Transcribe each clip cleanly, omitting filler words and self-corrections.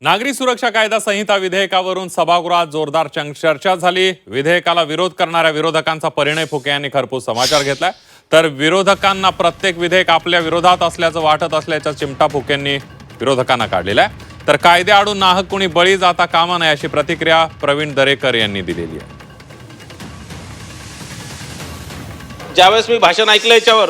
नागरी सुरक्षा कायदा संहिता विधेयकावरून सभागृहात जोरदार चर्चा झाली। विधेयकाला विरोध करणाऱ्या विरोधकांचा परिणय फुके यांनी खरपूस समाचार घेतलाय। तर विरोधकांना प्रत्येक विधेयक आपल्या विरोधात असल्याचं वाटत असल्याचा चिमटा फुकेंनी विरोधकांना काढलेला आहे। तर कायद्याआडून नाहक कुणी बळी जाता कामा नये अशी प्रतिक्रिया प्रवीण दरेकर यांनी दिलेली आहे। ज्यावेळेस मी भाषण ऐकलं याच्यावर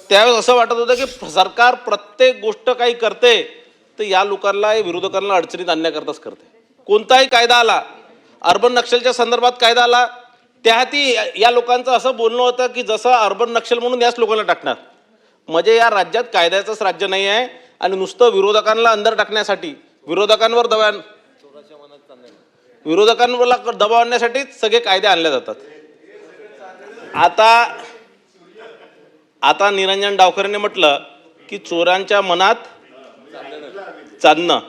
त्यावेळेस असं वाटत होतं की सरकार प्रत्येक गोष्ट काही करते तर या लोकांना विरोधकांना अडचणीत आणण्याकरताच करते। कोणताही कायदा आला, अर्बन नक्षलच्या संदर्भात कायदा आला, त्याहाती या लोकांचं असं बोलणं होतं की जसं अर्बन नक्षल म्हणून याच लोकांना टाकणार। म्हणजे या राज्यात कायद्याचंच राज्य नाही आहे आणि नुसतं विरोधकांना अंदर टाकण्यासाठी विरोधकांवर दबाव आणण्यासाठीच सगळे कायदे आणले जातात। आता निरंजन डावकरेंनी म्हटलं की चोरांच्या मनात चांदणं।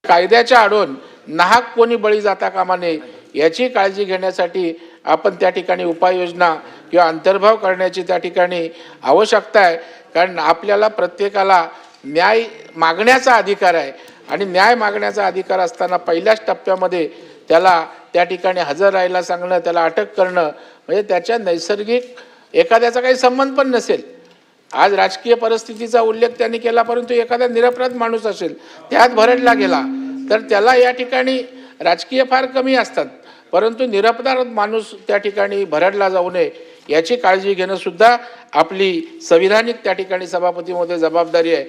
कायद्याच्या आडून नाहक कोणी बळी जाता कामा नये याची काळजी घेण्यासाठी आपण त्या ठिकाणी उपाययोजना किंवा अंतर्भाव करण्याची त्या ठिकाणी आवश्यकता आहे। कारण आपल्याला प्रत्येकाला न्याय मागण्याचा अधिकार आहे आणि न्याय मागण्याचा अधिकार असताना पहिल्याच टप्प्यामध्ये त्याला त्या ठिकाणी हजर राहायला सांगणं, त्याला अटक करणं म्हणजे त्याच्या नैसर्गिक एखाद्याचा काही संबंध पण नसेल। आज राजकीय परिस्थितीचा उल्लेख त्यांनी केला, परंतु एखादा निरपराध माणूस असेल त्यात भरडला गेला तर त्याला या ठिकाणी राजकीय फार कमी असतात, परंतु निरपराध माणूस त्या ठिकाणी भरडला जाऊ नये याची काळजी घेणं सुद्धा आपली संविधानिक त्या ठिकाणी सभापती महोदय जबाबदारी आहे।